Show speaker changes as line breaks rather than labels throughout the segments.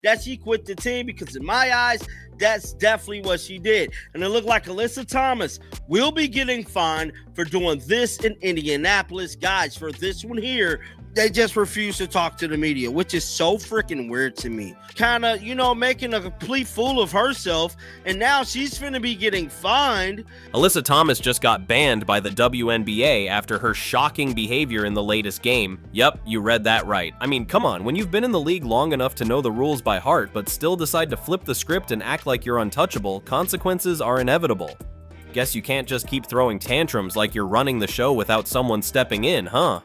that she quit the team, because in my eyes, that's definitely what she did. And it looked like Alyssa Thomas will be getting fined for doing this in Indianapolis. Guys, for this one here, they just refuse to talk to the media, which is so freaking weird to me. Kind of, making a complete fool of herself, and now she's finna be getting fined.
Alyssa Thomas just got banned by the WNBA after her shocking behavior in the latest game. Yep, you read that right. I mean, come on, when you've been in the league long enough to know the rules by heart, but still decide to flip the script and act like you're untouchable, consequences are inevitable. Guess you can't just keep throwing tantrums like you're running the show without someone stepping in, huh?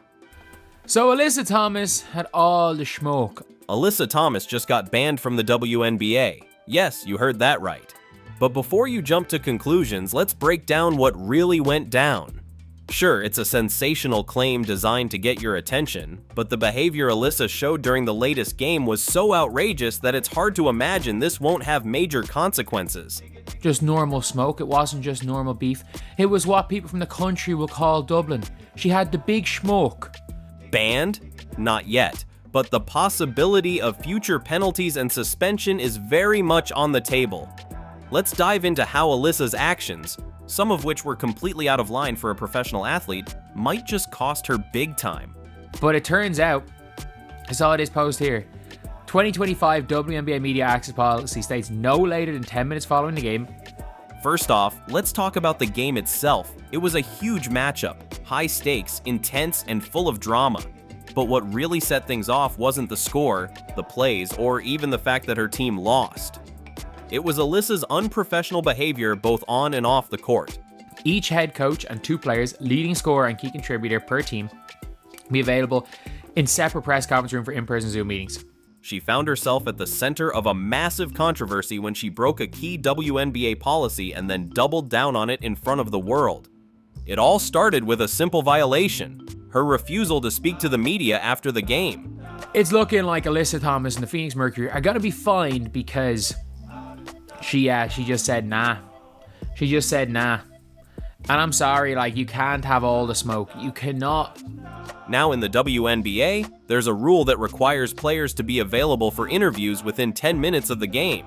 So Alyssa Thomas had all the smoke.
Alyssa Thomas just got banned from the WNBA. Yes, you heard that right. But before you jump to conclusions, let's break down what really went down. Sure, it's a sensational claim designed to get your attention, but the behavior Alyssa showed during the latest game was so outrageous that it's hard to imagine this won't have major consequences.
Just normal smoke, it wasn't just normal beef. It was what people from the country will call Dublin. She had the big smoke.
Banned? Not yet, but the possibility of future penalties and suspension is very much on the table. Let's dive into how Alyssa's actions, some of which were completely out of line for a professional athlete, might just cost her big time.
But it turns out, I saw this post here, 2025 WNBA media access policy states no later than 10 minutes following the game.
First off, let's talk about the game itself. It was a huge matchup, high stakes, intense, and full of drama. But what really set things off wasn't the score, the plays, or even the fact that her team lost. It was Alyssa's unprofessional behavior both on and off the court.
Each head coach and 2 players, leading scorer and key contributor per team, be available in separate press conference room for in-person Zoom meetings.
She found herself at the center of a massive controversy when she broke a key WNBA policy and then doubled down on it in front of the world. It all started with a simple violation: her refusal to speak to the media after the game.
It's looking like Alyssa Thomas and the Phoenix Mercury are gonna be fined because she just said nah. She just said nah. And I'm sorry, you can't have all the smoke. You cannot.
Now in the WNBA, there's a rule that requires players to be available for interviews within 10 minutes of the game.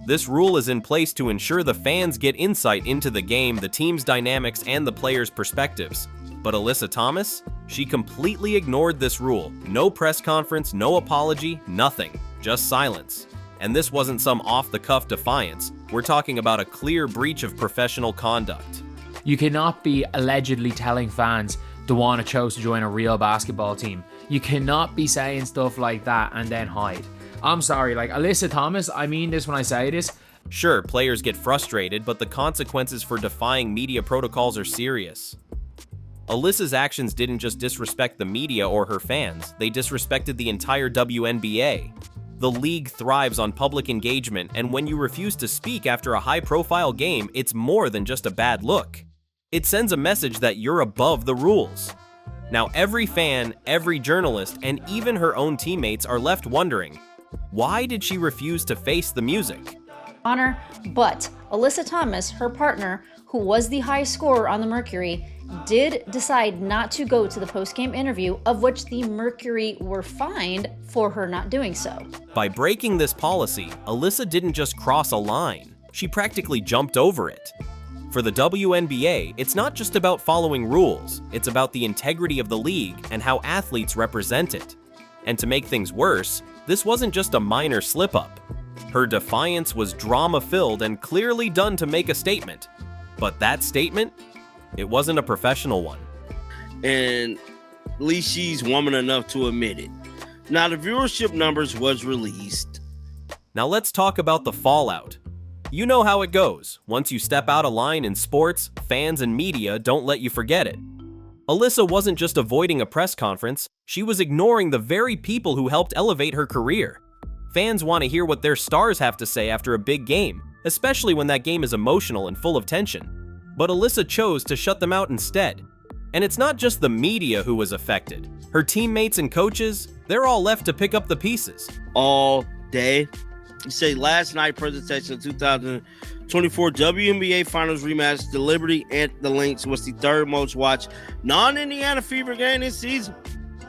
This rule is in place to ensure the fans get insight into the game, the team's dynamics, and the players' perspectives. But Alyssa Thomas? She completely ignored this rule. No press conference, no apology, nothing. Just silence. And this wasn't some off-the-cuff defiance. We're talking about a clear breach of professional conduct.
You cannot be allegedly telling fans DeWanna chose to join a real basketball team. You cannot be saying stuff like that and then hide. I'm sorry, Alyssa Thomas, I mean this when I say this.
Sure, players get frustrated, but the consequences for defying media protocols are serious. Alyssa's actions didn't just disrespect the media or her fans, they disrespected the entire WNBA. The league thrives on public engagement, and when you refuse to speak after a high-profile game, it's more than just a bad look. It sends a message that you're above the rules. Now every fan, every journalist, and even her own teammates are left wondering, why did she refuse to face the music?
Honor, but Alyssa Thomas, her partner, who was the high scorer on the Mercury, did decide not to go to the post-game interview, of which the Mercury were fined for her not doing so.
By breaking this policy, Alyssa didn't just cross a line, she practically jumped over it. For the WNBA, it's not just about following rules, it's about the integrity of the league and how athletes represent it. And to make things worse, this wasn't just a minor slip-up. Her defiance was drama-filled and clearly done to make a statement. But that statement? It wasn't a professional one.
And at least she's woman enough to admit it. Now the viewership numbers was released.
Now let's talk about the fallout. You know how it goes. Once you step out of line in sports, fans and media don't let you forget it. Alyssa wasn't just avoiding a press conference, she was ignoring the very people who helped elevate her career. Fans want to hear what their stars have to say after a big game, especially when that game is emotional and full of tension. But Alyssa chose to shut them out instead. And it's not just the media who was affected. Her teammates and coaches, they're all left to pick up the pieces.
All day. You say last night presentation of 2024 WNBA Finals rematch, the Liberty and the Lynx was the third most watched non-Indiana Fever game this season.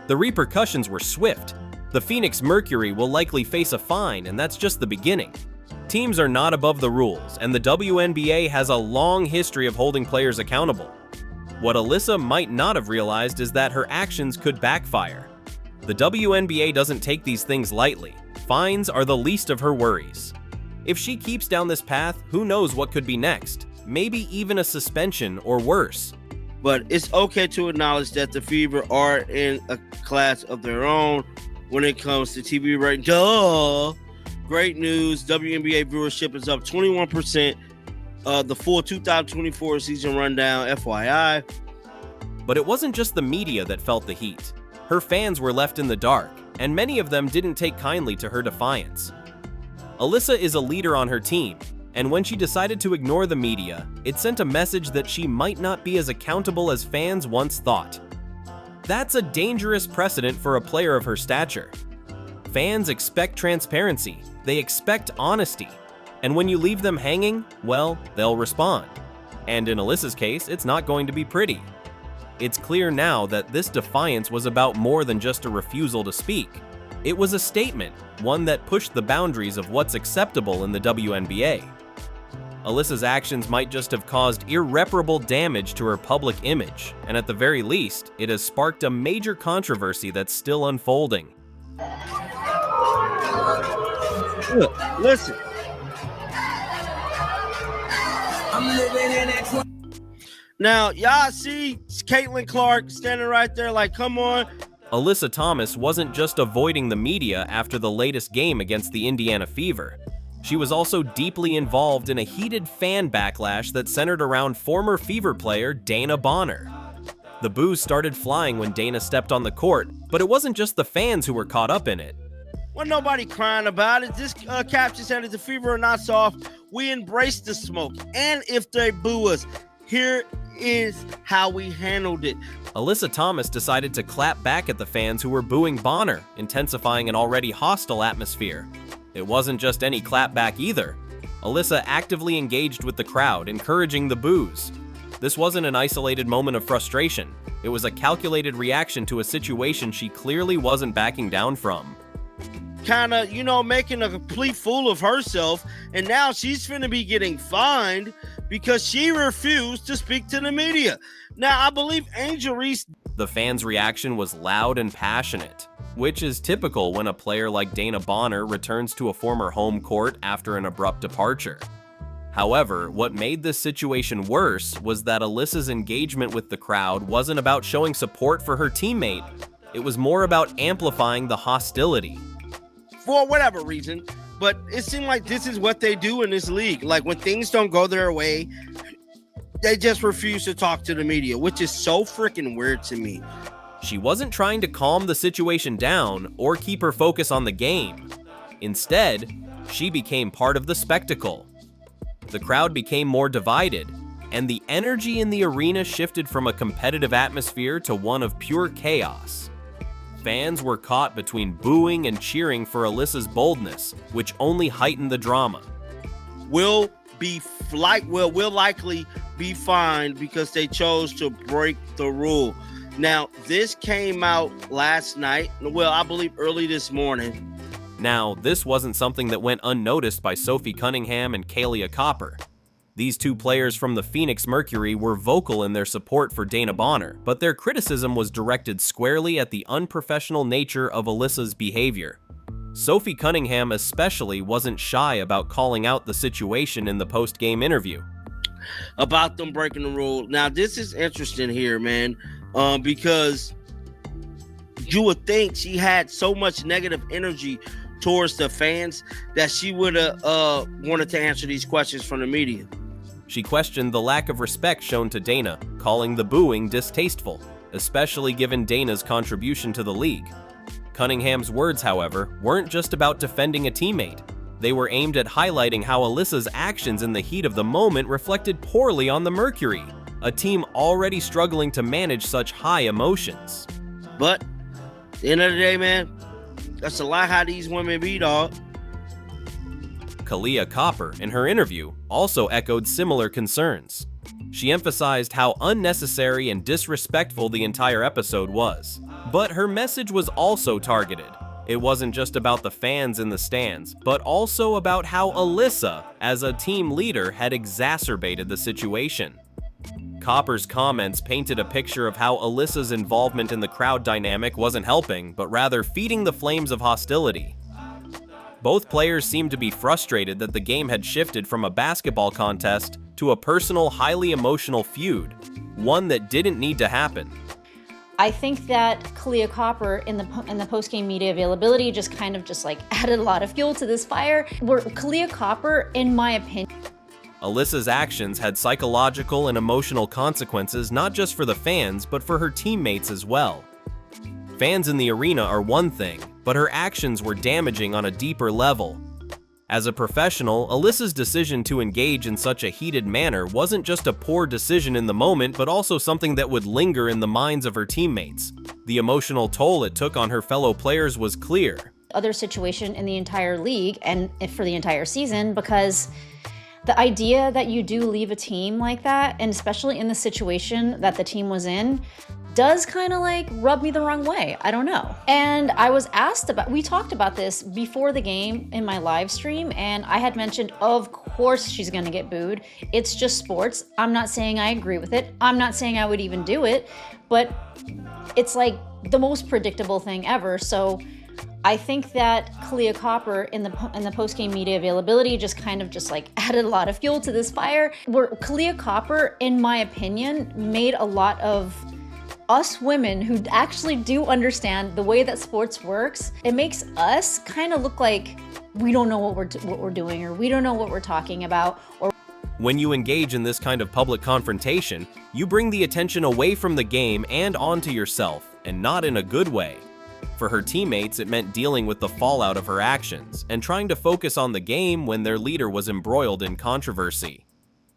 The repercussions were swift. The Phoenix Mercury will likely face a fine, and that's just the beginning. Teams are not above the rules, and the WNBA has a long history of holding players accountable. What Alyssa might not have realized is that her actions could backfire. The WNBA doesn't take these things lightly. Fines are the least of her worries. If she keeps down this path, who knows what could be next? Maybe even a suspension or worse.
But it's okay to acknowledge that the Fever are in a class of their own when it comes to TV rating. Duh! Great news. WNBA viewership is up 21%. The full 2024 season rundown, FYI.
But it wasn't just the media that felt the heat. Her fans were left in the dark, and many of them didn't take kindly to her defiance. Alyssa is a leader on her team, and when she decided to ignore the media, it sent a message that she might not be as accountable as fans once thought. That's a dangerous precedent for a player of her stature. Fans expect transparency, they expect honesty, and when you leave them hanging, well, they'll respond. And in Alyssa's case, it's not going to be pretty. It's clear now that this defiance was about more than just a refusal to speak. It was a statement, one that pushed the boundaries of what's acceptable in the WNBA. Alyssa's actions might just have caused irreparable damage to her public image, and at the very least, it has sparked a major controversy that's still unfolding.
Look, listen. Now, y'all see Caitlin Clark standing right there like, come on.
Alyssa Thomas wasn't just avoiding the media after the latest game against the Indiana Fever. She was also deeply involved in a heated fan backlash that centered around former Fever player Dana Bonner. The boos started flying when Dana stepped on the court, but it wasn't just the fans who were caught up in it.
Well, nobody crying about it. This caption said if the Fever are not soft, we embrace the smoke. And if they boo us, here is how we handled it.
Alyssa Thomas decided to clap back at the fans who were booing Bonner, intensifying an already hostile atmosphere. It wasn't just any clapback either. Alyssa actively engaged with the crowd, encouraging the boos. This wasn't an isolated moment of frustration. It was a calculated reaction to a situation she clearly wasn't backing down from.
Kind of, making a complete fool of herself, and now she's finna be getting fined because she refused to speak to the media. Now, I believe Angel Reese...
The fans' reaction was loud and passionate, which is typical when a player like Dana Bonner returns to a former home court after an abrupt departure. However, what made this situation worse was that Alyssa's engagement with the crowd wasn't about showing support for her teammate. It was more about amplifying the hostility.
For whatever reason, but it seemed like this is what they do in this league. Like when things don't go their way, they just refuse to talk to the media, which is so freaking weird to me.
She wasn't trying to calm the situation down or keep her focus on the game. Instead, she became part of the spectacle. The crowd became more divided, and the energy in the arena shifted from a competitive atmosphere to one of pure chaos. Fans were caught between booing and cheering for Alyssa's boldness, which only heightened the drama.
Will likely be fined because they chose to break the rule. Now, this came out last night. Well, I believe early this morning.
Now, this wasn't something that went unnoticed by Sophie Cunningham and Kalia Copper. These two players from the Phoenix Mercury were vocal in their support for Dana Bonner, but their criticism was directed squarely at the unprofessional nature of Alyssa's behavior. Sophie Cunningham especially wasn't shy about calling out the situation in the post-game interview.
About them breaking the rule. Now, this is interesting here, man, because you would think she had so much negative energy towards the fans that she would have wanted to answer these questions from the media.
She questioned the lack of respect shown to Dana, calling the booing distasteful, especially given Dana's contribution to the league. Cunningham's words, however, weren't just about defending a teammate. They were aimed at highlighting how Alyssa's actions in the heat of the moment reflected poorly on the Mercury, a team already struggling to manage such high emotions.
But at the end of the day, man, that's a lot how these women be, dog.
Kalia Copper, in her interview, also echoed similar concerns. She emphasized how unnecessary and disrespectful the entire episode was. But her message was also targeted. It wasn't just about the fans in the stands, but also about how Alyssa, as a team leader, had exacerbated the situation. Copper's comments painted a picture of how Alyssa's involvement in the crowd dynamic wasn't helping, but rather feeding the flames of hostility. Both players seemed to be frustrated that the game had shifted from a basketball contest to a personal, highly emotional feud, one that didn't need to happen.
I think that Kalia Copper in the post-game media availability just kind of added a lot of fuel to this fire. Where Kalia Copper, in my opinion,
Alyssa's actions had psychological and emotional consequences not just for the fans, but for her teammates as well. Fans in the arena are one thing, but her actions were damaging on a deeper level. As a professional, Alyssa's decision to engage in such a heated manner wasn't just a poor decision in the moment, but also something that would linger in the minds of her teammates. The emotional toll it took on her fellow players was clear.
Other situation in the entire league and for the entire season, because the idea that you do leave a team like that, and especially in the situation that the team was in, does kind of rub me the wrong way. I don't know. And I was asked we talked about this before the game in my live stream, and I had mentioned, of course she's gonna get booed. It's just sports. I'm not saying I agree with it. I'm not saying I would even do it, but it's the most predictable thing ever. So I think that Kalia Copper in the post-game media availability just kind of added a lot of fuel to this fire. Where Kalia Copper, in my opinion, made a lot of us women who actually do understand the way that sports works, it makes us kind of look like we don't know what we're doing, or we don't know what we're talking about. Or
when you engage in this kind of public confrontation, you bring the attention away from the game and onto yourself, and not in a good way. For her teammates, it meant dealing with the fallout of her actions and trying to focus on the game when their leader was embroiled in controversy.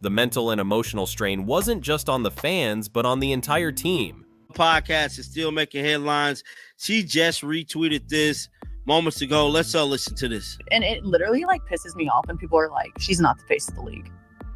The mental and emotional strain wasn't just on the fans, but on the entire team.
Podcast is still making headlines. She just retweeted this moments ago. Let's all listen to this.
And it literally pisses me off when people are like, she's not the face of the league.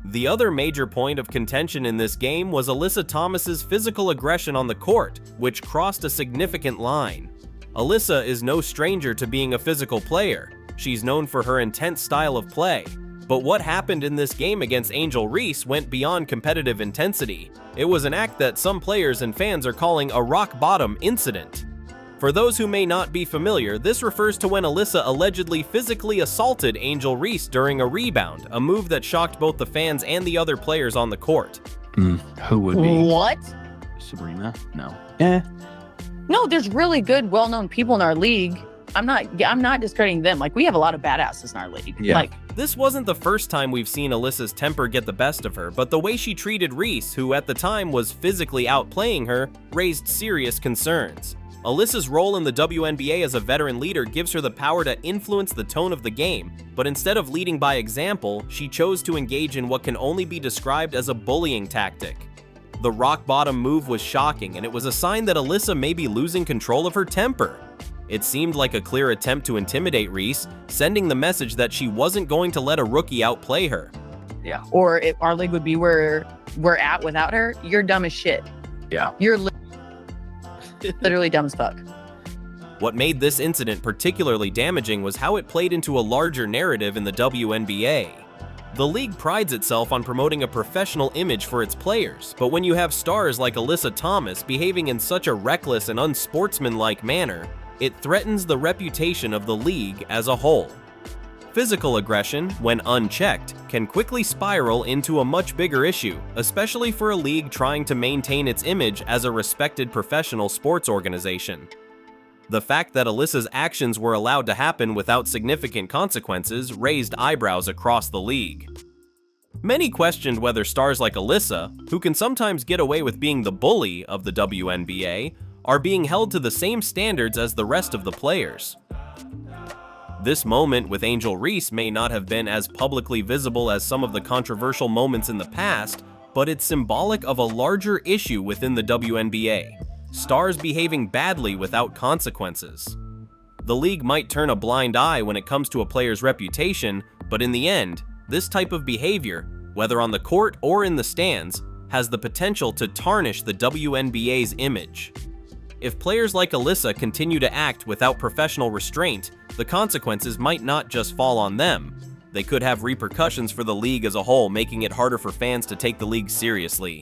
The other major point of contention in this game was Alyssa Thomas's physical aggression on the court, which crossed a significant line. Alyssa is no stranger to being a physical player. She's known for her intense style of play. But what happened in this game against Angel Reese went beyond competitive intensity. It was an act that some players and fans are calling a rock-bottom incident. For those who may not be familiar, this refers to when Alyssa allegedly physically assaulted Angel Reese during a rebound, a move that shocked both the fans and the other players on the court.
Who would be?
What?
Sabrina? No.
No, there's really good, well-known people in our league. I'm not discrediting them. We have a lot of badasses in our league.
Yeah.
This wasn't the first time we've seen Alyssa's temper get the best of her, but the way she treated Reese, who at the time was physically outplaying her, raised serious concerns. Alyssa's role in the WNBA as a veteran leader gives her the power to influence the tone of the game, but instead of leading by example, she chose to engage in what can only be described as a bullying tactic. The rock-bottom move was shocking, and it was a sign that Alyssa may be losing control of her temper. It seemed like a clear attempt to intimidate Reese, sending the message that she wasn't going to let a rookie outplay her.
Yeah.
Or if our league would be where we're at without her, you're dumb as shit.
Yeah.
You're literally dumb as fuck.
What made this incident particularly damaging was how it played into a larger narrative in the WNBA. The league prides itself on promoting a professional image for its players, but when you have stars like Alyssa Thomas behaving in such a reckless and unsportsmanlike manner, it threatens the reputation of the league as a whole. Physical aggression, when unchecked, can quickly spiral into a much bigger issue, especially for a league trying to maintain its image as a respected professional sports organization. The fact that Alyssa's actions were allowed to happen without significant consequences raised eyebrows across the league. Many questioned whether stars like Alyssa, who can sometimes get away with being the bully of the WNBA, are being held to the same standards as the rest of the players. This moment with Angel Reese may not have been as publicly visible as some of the controversial moments in the past, but it's symbolic of a larger issue within the WNBA: stars behaving badly without consequences. The league might turn a blind eye when it comes to a player's reputation, but in the end, this type of behavior, whether on the court or in the stands, has the potential to tarnish the WNBA's image. If players like Alyssa continue to act without professional restraint, the consequences might not just fall on them. They could have repercussions for the league as a whole, making it harder for fans to take the league seriously.